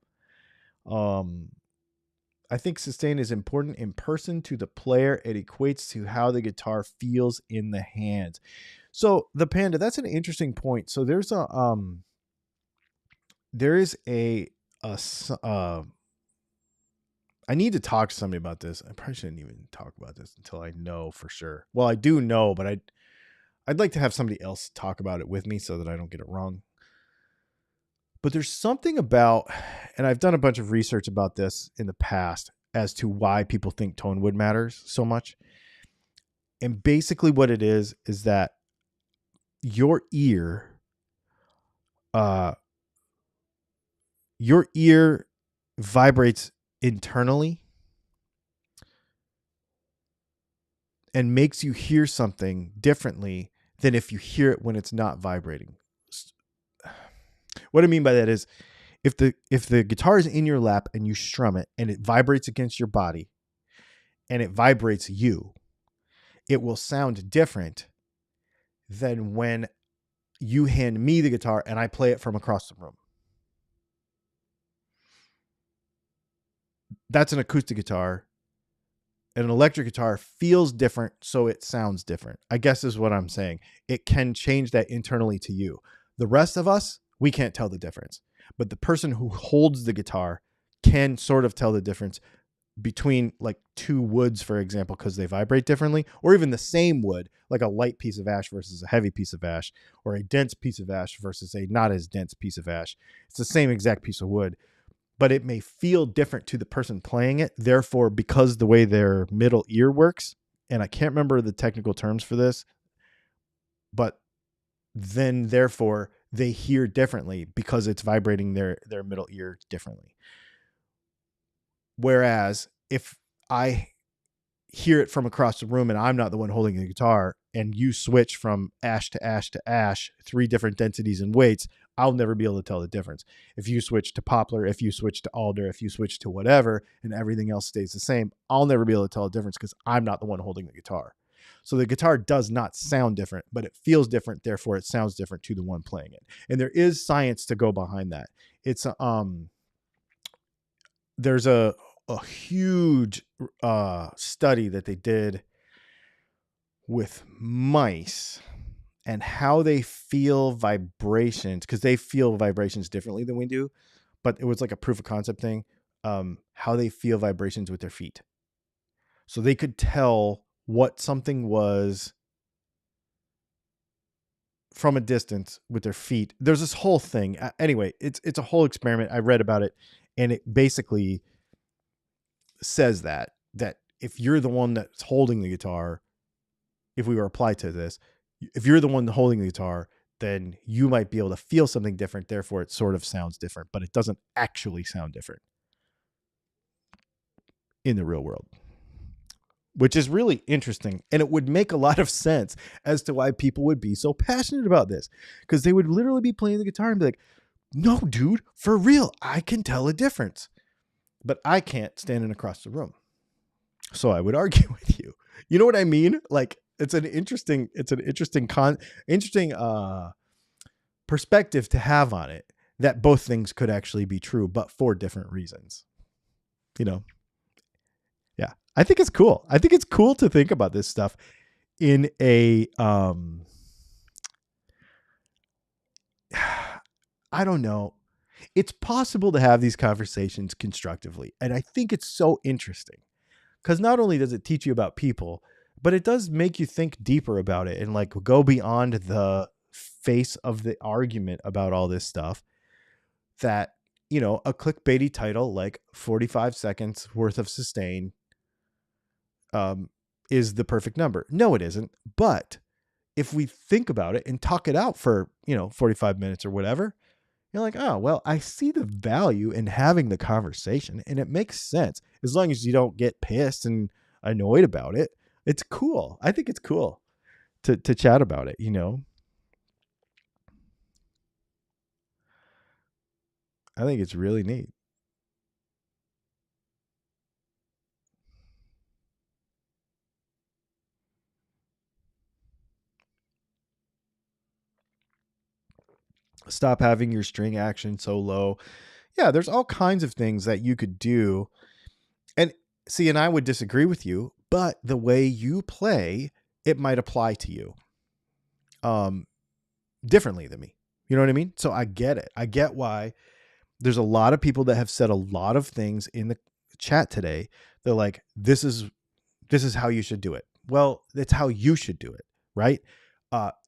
I think sustain is important in person to the player. It equates to how the guitar feels in the hands. So the Panda, that's an interesting point. So there's I need to talk to somebody about this. I probably shouldn't even talk about this until I know for sure. Well, I do know, but I'd like to have somebody else talk about it with me so that I don't get it wrong. But there's something about, and I've done a bunch of research about this in the past as to why people think tone wood matters so much. And basically what it is that your ear vibrates internally and makes you hear something differently than if you hear it when it's not vibrating. What I mean by that is if the guitar is in your lap and you strum it and it vibrates against your body and it vibrates you, it will sound different than when you hand me the guitar and I play it from across the room. That's an acoustic guitar. An electric guitar feels different, so it sounds different, I guess is what I'm saying. It can change that internally to you. The rest of us, we can't tell the difference. But the person who holds the guitar can sort of tell the difference between like two woods, for example, because they vibrate differently, or even the same wood, like a light piece of ash versus a heavy piece of ash, or a dense piece of ash versus a not as dense piece of ash. It's the same exact piece of wood, but it may feel different to the person playing it. Therefore, because the way their middle ear works, and I can't remember the technical terms for this, but then therefore they hear differently because it's vibrating their middle ear differently. Whereas if I hear it from across the room and I'm not the one holding the guitar, and you switch from ash to ash to ash, 3 different densities and weights, I'll never be able to tell the difference. If you switch to poplar, if you switch to alder, if you switch to whatever, and everything else stays the same, I'll never be able to tell the difference because I'm not the one holding the guitar. So the guitar does not sound different, but it feels different. Therefore, it sounds different to the one playing it. And there is science to go behind that. It's there's a huge study that they did with mice and how they feel vibrations, because they feel vibrations differently than we do, but it was like a proof of concept thing, how they feel vibrations with their feet. So they could tell what something was from a distance with their feet. There's this whole thing. Anyway, it's a whole experiment. I read about it, and it basically says that if you're the one that's holding the guitar, if we were applied to this, if you're the one holding the guitar, then you might be able to feel something different. Therefore, it sort of sounds different, but it doesn't actually sound different in the real world, which is really interesting. And it would make a lot of sense as to why people would be so passionate about this, because they would literally be playing the guitar and be like, no, dude, for real, I can tell a difference, but I can't standing across the room. So I would argue with you. You know what I mean? Like, it's an interesting perspective to have on it, that both things could actually be true, but for different reasons. You know? Yeah. I think it's cool. I think it's cool to think about this stuff in a, I don't know. It's possible to have these conversations constructively. And I think it's so interesting because not only does it teach you about people, but it does make you think deeper about it and like go beyond the face of the argument about all this stuff that, you know, a clickbaity title like 45 seconds worth of sustain is the perfect number. No, it isn't. But if we think about it and talk it out for, 45 minutes or whatever, you're like, oh, well, I see the value in having the conversation and it makes sense as long as you don't get pissed and annoyed about it. It's cool. I think it's cool to chat about it, I think it's really neat. Stop having your string action so low. Yeah, there's all kinds of things that you could do. And see, and I would disagree with you, but the way you play, it might apply to you differently than me. You know what I mean? So I get it. I get why there's a lot of people that have said a lot of things in the chat today. They're like, this is how you should do it. Well, that's how you should do it, right?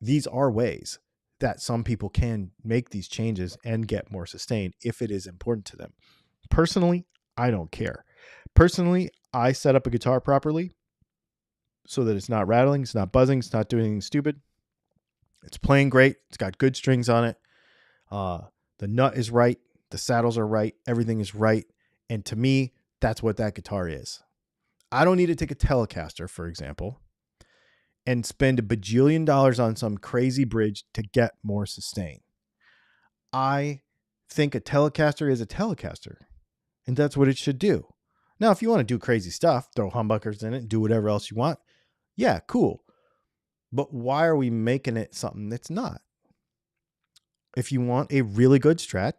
These are ways that some people can make these changes and get more sustained if it is important to them. Personally, I don't care. Personally, I set up a guitar properly so that it's not rattling, it's not buzzing, it's not doing anything stupid. It's playing great. It's got good strings on it. The nut is right. The saddles are right. Everything is right. And to me, that's what that guitar is. I don't need to take a Telecaster, for example, and spend a bajillion dollars on some crazy bridge to get more sustain. I think a Telecaster is a Telecaster, and that's what it should do. Now, if you want to do crazy stuff, throw humbuckers in it, do whatever else you want, yeah, cool. But why are we making it something that's not? If you want a really good Strat,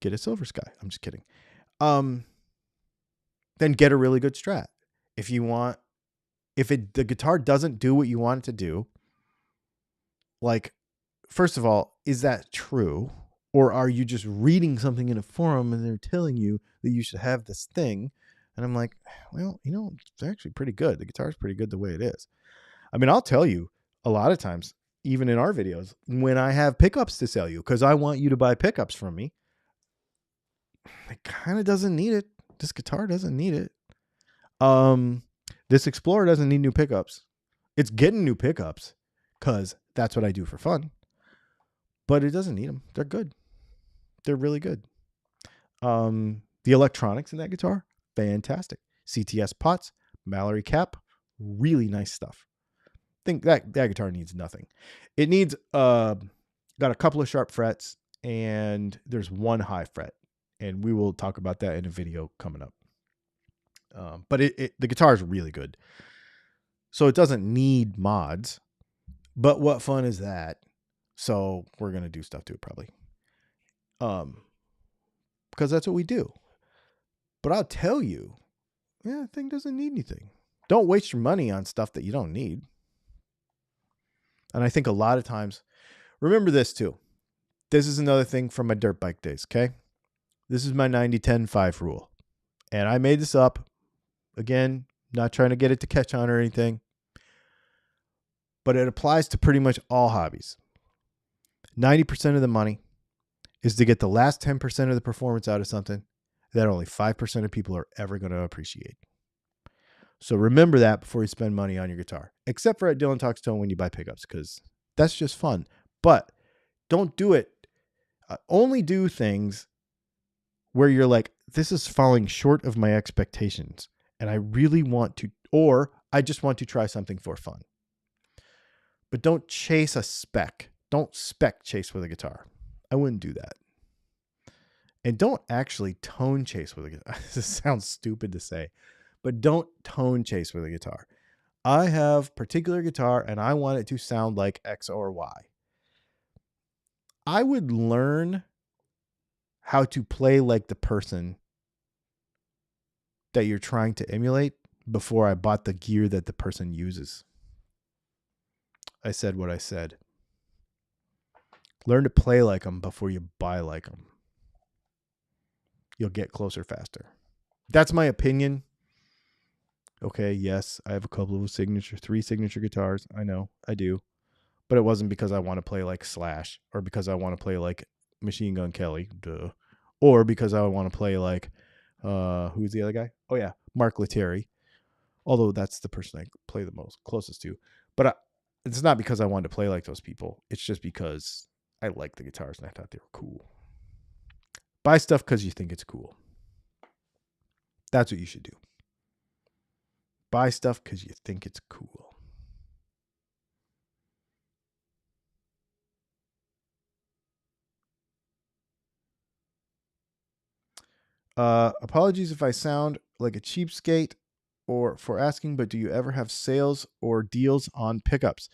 get a Silver Sky. I'm just kidding. Then get a really good Strat. If the guitar doesn't do what you want it to do, like, first of all, is that true? Or are you just reading something in a forum and they're telling you that you should have this thing? And I'm like, well, it's actually pretty good. The guitar's pretty good the way it is. I mean, I'll tell you a lot of times, even in our videos, when I have pickups to sell you, because I want you to buy pickups from me, it kind of doesn't need it. This guitar doesn't need it. This Explorer doesn't need new pickups. It's getting new pickups because that's what I do for fun. But it doesn't need them. They're good. They're really good. The electronics in that guitar, fantastic. CTS pots, Mallory cap, really nice stuff. I think that guitar needs nothing. It needs got a couple of sharp frets and there's one high fret. And we will talk about that in a video coming up. But the guitar is really good. So it doesn't need mods. But what fun is that? So we're going to do stuff to it probably. Because that's what we do. But I'll tell you, the thing doesn't need anything. Don't waste your money on stuff that you don't need. And I think a lot of times, remember this too. This is another thing from my dirt bike days, okay? This is my 90-10-5 rule. And I made this up. Again, not trying to get it to catch on or anything. But it applies to pretty much all hobbies. 90% of the money is to get the last 10% of the performance out of something that only 5% of people are ever going to appreciate. So remember that before you spend money on your guitar. Except for at Dylan Talks Tone when you buy pickups, because that's just fun. But don't do it. Only do things where you're like, this is falling short of my expectations. And I really want to, or I just want to try something for fun. But don't chase a spec. Don't spec chase with a guitar. I wouldn't do that. And don't actually tone chase with a guitar. This sounds stupid to say, but don't tone chase with a guitar. I have particular guitar and I want it to sound like X or Y. I would learn how to play like the person that you're trying to emulate before I bought the gear that the person uses. I said what I said. Learn to play like them before you buy like them. You'll get closer faster. That's my opinion. Okay, yes, I have a couple of 3 signature guitars. I know, I do. But it wasn't because I want to play like Slash or because I want to play like Machine Gun Kelly. Duh. Or because I want to play like, who's the other guy? Oh yeah, Mark Lettieri. Although that's the person I play the most closest to. But it's not because I wanted to play like those people. It's just because I like the guitars and I thought they were cool. Buy stuff because you think it's cool. That's what you should do. Buy stuff because you think it's cool. Apologies if I sound like a cheapskate or for asking, but do you ever have sales or deals on pickups?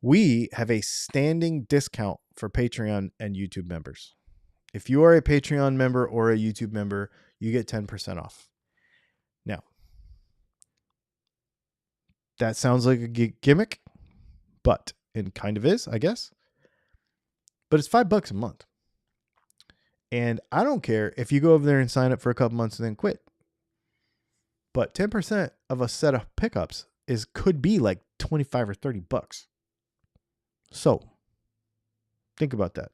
We have a standing discount for Patreon and YouTube members. If you are a Patreon member or a YouTube member, you get 10% off. Now, that sounds like a gimmick, but it kind of is, I guess. But it's $5 a month. And I don't care if you go over there and sign up for a couple months and then quit. But 10% of a set of pickups could be like $25 or $30. So think about that.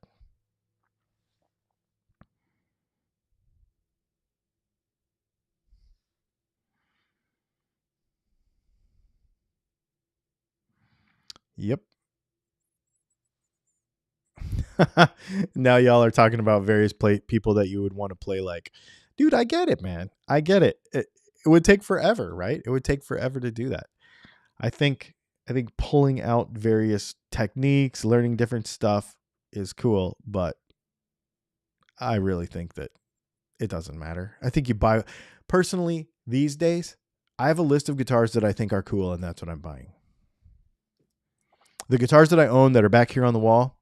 Yep. Now y'all are talking about various people that you would want to play like. Dude, I get it, man. I get it. It would take forever, right? It would take forever to do that. I think pulling out various techniques, learning different stuff is cool, but I really think that it doesn't matter. I think you buy, personally, these days, I have a list of guitars that I think are cool, and that's what I'm buying. The guitars that I own that are back here on the wall,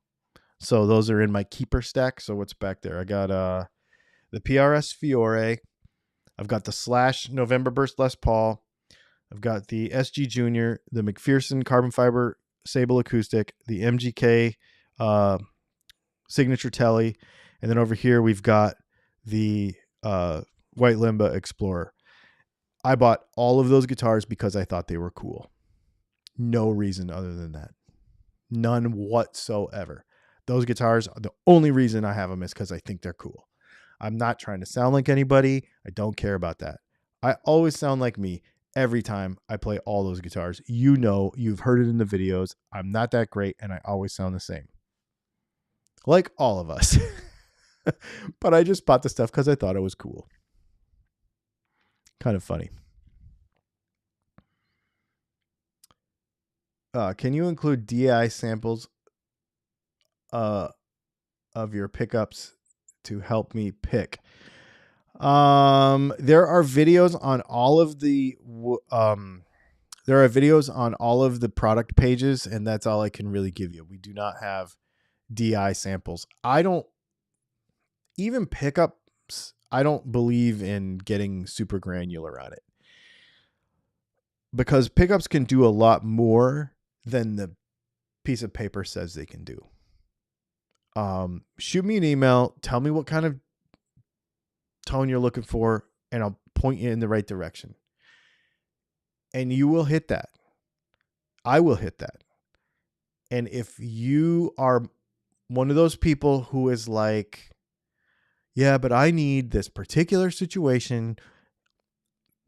so those are in my keeper stack. So what's back there? I got the PRS Fiore. I've got the Slash November Burst Les Paul. I've got the SG Junior, the McPherson Carbon Fiber Sable Acoustic, the MGK Signature Telly, and then over here we've got the White Limba Explorer. I bought all of those guitars because I thought they were cool. No reason other than that. None whatsoever. Those guitars, the only reason I have them is because I think they're cool. I'm not trying to sound like anybody. I don't care about that. I always sound like me every time I play all those guitars. You know, you've heard it in the videos. I'm not that great, and I always sound the same. Like all of us. But I just bought the stuff because I thought it was cool. Kind of funny. Can you include DI samples of your pickups to help me pick? There are videos on all of the product pages, and that's all I can really give you. We do not have DI samples. I don't even pickups. I don't believe in getting super granular on it, because pickups can do a lot more than the piece of paper says they can do. Shoot me an email. Tell me what kind of tone you're looking for, and I'll point you in the right direction. And you will hit that. I will hit that. And if you are one of those people who is like, yeah, but I need this particular situation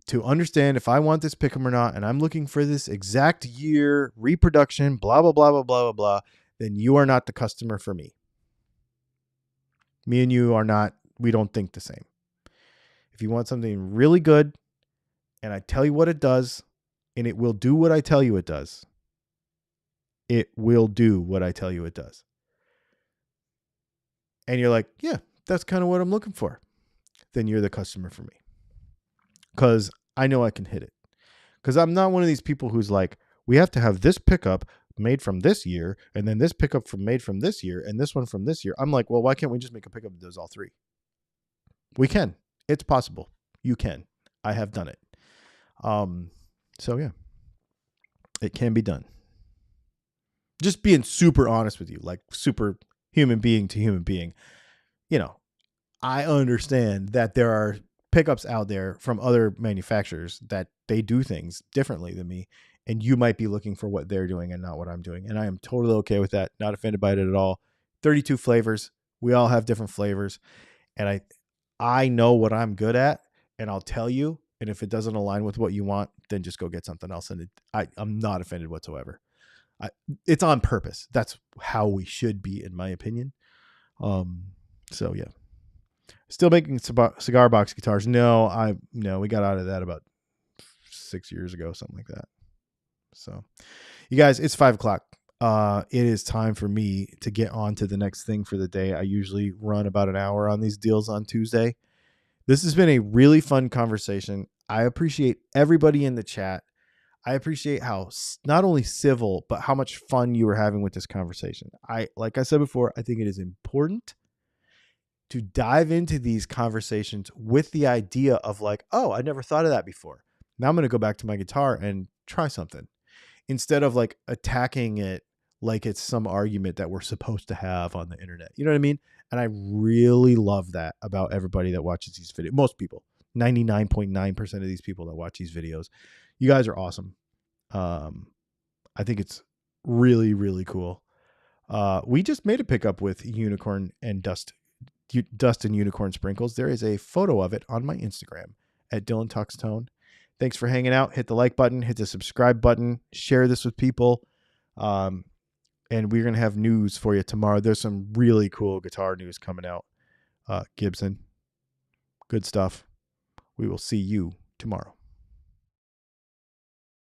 to understand if I want this pickup or not, and I'm looking for this exact year reproduction, blah, blah, blah, blah, blah, blah, blah, then you are not the customer for me. Me and you are not, we don't think the same. If you want something really good, and I tell you what it does, and it will do what I tell you it does, it will do what I tell you it does. And you're like, yeah, that's kind of what I'm looking for. Then you're the customer for me. Because I know I can hit it. Because I'm not one of these people who's like, we have to have this pickup made from this year, and then this pickup made from this year, and this one from this year. I'm like, well, why can't we just make a pickup that does all three? We can. It's possible. You can. I have done it. So yeah, it can be done. Just being super honest with you, like super human being to human being. You know, I understand that there are pickups out there from other manufacturers that they do things differently than me, and you might be looking for what they're doing and not what I'm doing. And I am totally okay with that. Not offended by it at all. 32 flavors. We all have different flavors. And I know what I'm good at, and I'll tell you. And if it doesn't align with what you want, then just go get something else. And I'm not offended whatsoever. It's on purpose. That's how we should be, in my opinion. So yeah, still making cigar box guitars. No, we got out of that about 6 years ago, something like that. So you guys, it's 5:00. It is time for me to get on to the next thing for the day. I usually run about an hour on these deals on Tuesday. This has been a really fun conversation. I appreciate everybody in the chat. I appreciate how not only civil, but how much fun you were having with this conversation. Like I said before, I think it is important to dive into these conversations with the idea of like, oh, I never thought of that before. Now I'm going to go back to my guitar and try something, instead of like attacking it like it's some argument that we're supposed to have on the internet. You know what I mean? And I really love that about everybody that watches these videos. Most people, 99.9% of these people that watch these videos, you guys are awesome. I think it's really, really cool. We just made a pickup with unicorn and dust and unicorn sprinkles. There is a photo of it on my Instagram at Dylan Talks Tone. Thanks for hanging out. Hit the like button, hit the subscribe button, share this with people. And we're going to have news for you tomorrow. There's some really cool guitar news coming out. Gibson, good stuff. We will see you tomorrow.